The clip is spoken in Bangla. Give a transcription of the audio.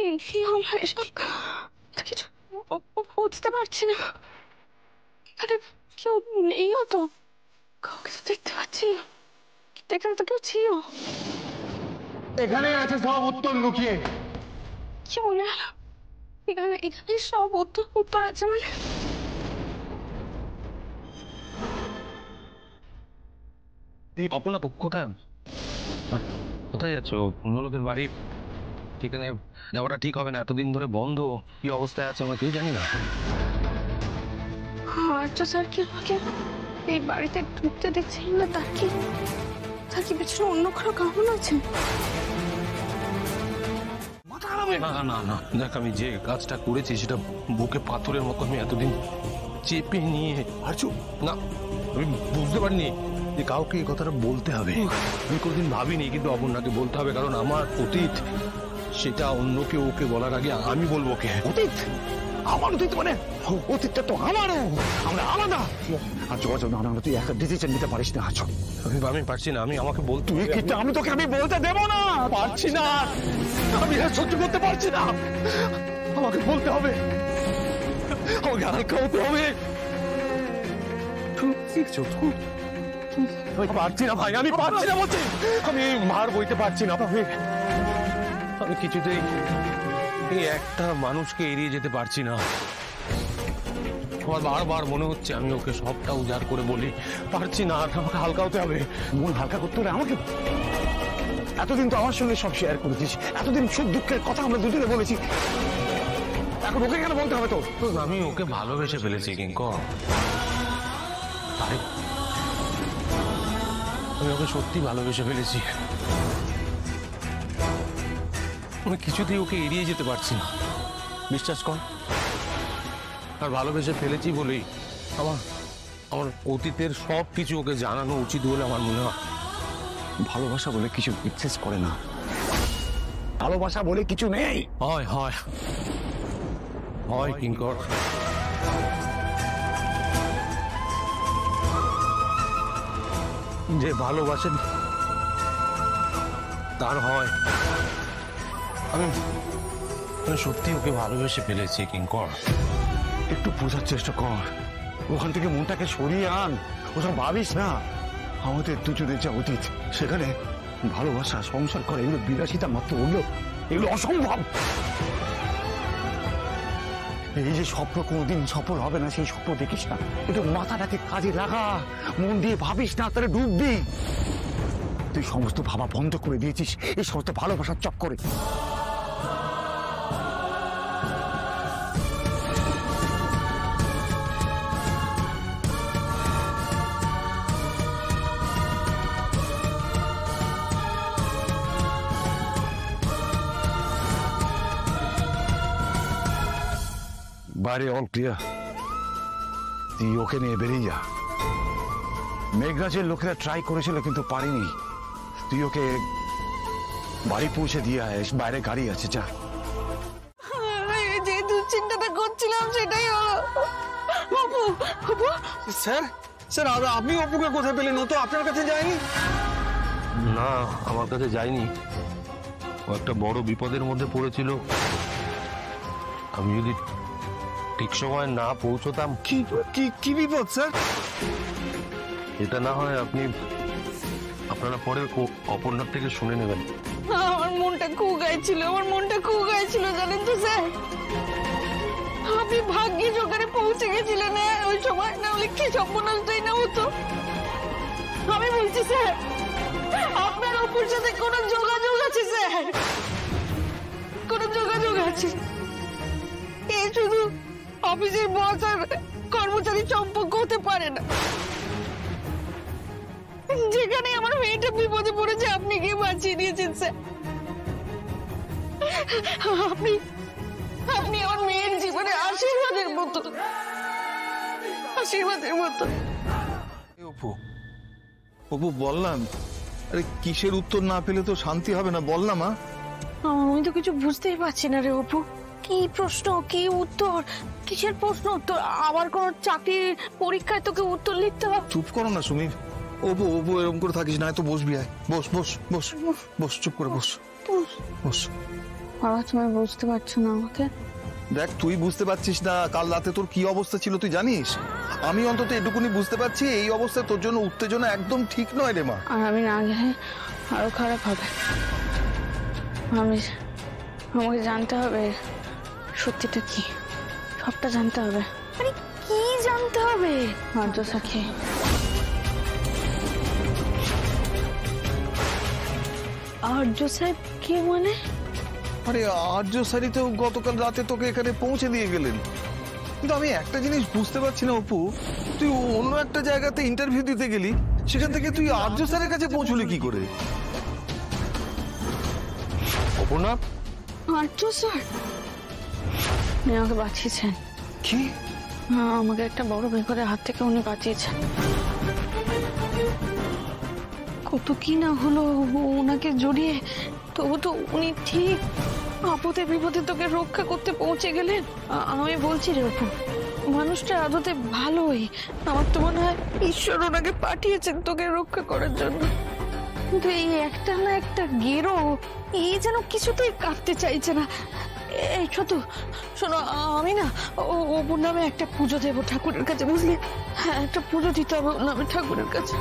আমার এসব কিছু বুঝতে পারছি না। এখানে কেউ নেইও তো, কাউকে তো দেখতে পাচ্ছি না। এখানে তো কেউ ছিল। এখানে আছে সব উত্তর লুকিয়ে। কি মনে হলো? এখানে এখানে সব উত্তর আছে মানে? অপর্ণা কোথায় কোথায় যাচ্ছ? অন্য লোকের বাড়ি, সেখানে যাওয়াটা ঠিক হবে না। এতদিন ধরে বন্ধ, কি অবস্থায় আছে আমরা কেউ জানি না। আচ্ছা স্যার, কি আমাকে এই বাড়িতে ঢুকতে দেখছি না? তার কি পেছনে অন্য কারো কারণ আছে? না না না, দেখ আমি যে কাজটা করেছি সেটা বুকে পাথরের মতো আমি এতদিন চেপে নিয়ে না, আমি বুঝতে পারিনি যে কাউকে এই কথাটা বলতে হবে। আমি কোনদিন ভাবিনি, কিন্তু অপর্ণাকে বলতে হবে, কারণ আমার অতীত সেটা অন্যকে ওকে বলার আগে আমি বলবো। ওকে অতীত? আমার অতীত মানে? অতীতটা তো আমারও, আমরা আলাদা। আর যোগাযোগ না, তুই একটা ডিসিশন নিতে পারিস না। আছো আমি পারছি না, আমাকে বলতে। তুই কিন্তু আমি বলতে দেবো না, পারছি না, আমি আর সহ্য করতে পারছি না। আমাকে বলতে হবে, আমাকে হালকা হতে হবে। পারছি না ভাই, আমি পারছি না বলছি, আমি মার বইতে পারছি না। আমি কিছুতেই এই একটা মানুষকে এড়িয়ে যেতে পারছি না। আমার বারবার মনে হচ্ছে আমি ওকে সবটা উজাড় করে বলি, পারছি না। আমাকে হালকা হতে হবে। মন হালকা করতে হলে আমাকে, এতদিন তো আমার সঙ্গে সব শেয়ার করেছিস, এতদিন সুখ দুঃখের কথা আমরা দুজনে বলেছি, এখন ওকে কেন বলতে হবে? তো আমি ওকে ভালোবেসে ফেলেছি কিঙ্কর, আমি ওকে সত্যি ভালোবেসে ফেলেছি। আমি কিছুতেই ওকে এড়িয়ে যেতে পারছি না, বিশ্বাস কর। আর ভালোবেসে ফেলেছি বলেই আমার অতীতের সব কিছু ওকে জানানো উচিত বলে আমার মনে হয়। ভালোবাসা বলে কিছু এক্সেস করে না, ভালোবাসা বলে কিছু নেই। হয় হয় হয় কিঙ্কর, যে ভালোবাসেন তার হয়। আমি সত্যি ওকে ভালোবেসে ফেলেছি কিঙ্কর। একটু বোঝার চেষ্টা কর, ওখান থেকে মনটাকে সরিয়ে আন। ওসব ভাবিস না। আমাদের দুজনের যা অতীত, সেখানে ভালোবাসা, সংসার করে এগুলো বিলাসিতা মাত্র, এগুলো অসম্ভব। এই যে স্বপ্ন কোনোদিন সফল হবে না, সেই স্বপ্ন দেখিস না। একটু মাথাটাকে কাজে লাগা, মন দিয়ে ভাবিস না, তাহলে ডুববি। তুই সমস্ত ভাবা বন্ধ করে দিয়েছিস এই সমস্ত ভালোবাসার চক্করে। বাইরে অল ক্লিয়ার, তুই ওকে নিয়ে বেরিয়ে যা। মেঘরাজের লোকেরা ট্রাই করেছিল কিন্তু পারেনি। তুই ওকে বাড়ি পৌঁছে দিয়ে আয়, বাইরে গাড়ি আছে, যা। যে দুশ্চিন্তাটা করছিলাম সেটাই হলো। স্যার, স্যার আপনি অপুকে কোথায় পেলেন? ও তো আপনার কাছে যায়নি। না, আমার কাছে যায়নি। ও একটা বড় বিপদের মধ্যে পড়েছিল। আমি যদি ঠিক সময় না পৌঁছতাম। কি বিপদ স্যার? এটা না হয় আপনারা পরে অপর্ণার থেকে শুনে নেবেন। আমার মনটা খুব গাইছিল, জানেন তো স্যার। আপনি ভাগ্যিস ওখানে পৌঁছে গেছিলেন ওই সময়, না হলে কি সর্বনাশটাই না হতো। আমি বলছি স্যার, আপনার অপুর সাথে কোনো যোগাযোগ আছে স্যার? কোনো যোগাযোগ আছে? এ শুধু অফিসের বস আর কর্মচারী সম্পর্ক হতে পারে না। যেখানে আমার মেয়েটা বিপদে পড়েছে, আপনি গিয়ে বাঁচিয়ে দিয়েছেন স্যার। আপনি আমার মেয়ের জীবনে আশীর্বাদের মতো। অপু বললাম, আরে কিসের উত্তর না পেলে তো শান্তি হবে না, বল না মা। আমি তো কিছু বুঝতেই পারছি না রে অপু। কি প্রশ্ন, কি উত্তর, কিসের প্রশ্ন উত্তর? আবার কোন চাকরির পরীক্ষায় তোকে উত্তর লিখতে হবে? চুপ করো না সুমির। অপু এরকম করে থাকিস না, তো বসবি, আয় বস বস বস বস, চুপ করে বস বস। বাবা তুমি বুঝতে পারছো না আমাকে? দেখ, তুই বুঝতে পারছিস না কাল রাতে তোর কি অবস্থা ছিল তুই জানিস? আমি অন্তত এটুকুনি বুঝতে পারছি এই অবস্থায় তোর জন্য উত্তেজনা একদম ঠিক নয় রে মা। আর আমি না গেলে আরো খারাপ হবে। আমাকে জানতে হবে সত্যিটা কি, সবটা জানতে হবে। আরে কি জানতে হবে? আর্য সাক্ষী। আর্য সাহেব কে মানে? আরে আর্য স্যারই তো গতকাল রাতে তোকে এখানে পৌঁছে দিয়ে গেলেন। কিন্তু আমি একটা জিনিস বুঝতে পারছি না অপু, তুই অন্য একটা জায়গাতে ইন্টারভিউ দিতে গেলি, সেখান থেকে তুই আর্য স্যারের কাছে পৌঁছলি কি করে? অপর্ণা, আর্য স্যার উনি আমাকে বাঁচিয়েছেন। কি? হ্যাঁ, আমাকে একটা বড় বিপদের হাত থেকে উনি বাঁচিয়েছেন। কত কি না হলো ওনাকে জড়িয়ে, তবু তো উনি ঠিক আপদে বিপদে তোকে রক্ষা করতে পৌঁছে গেলেন। আমি বলছি রে অপু, মানুষটা আদতে ভালোই। আমার তো মনে হয় ঈশ্বর ওনাকে পাঠিয়েছেন তোকে রক্ষা করার জন্য। কিন্তু এই একটা না একটা গেরো এই যেন কিছুতেই কাটতে চাইছে না। এই ছোট শোনো, আমি না ওর নামে একটা পুজো দেবো ঠাকুরের কাছে, বুঝলি? হ্যাঁ, একটা পুজো দিতে হবে ওর নামে ঠাকুরের কাছে।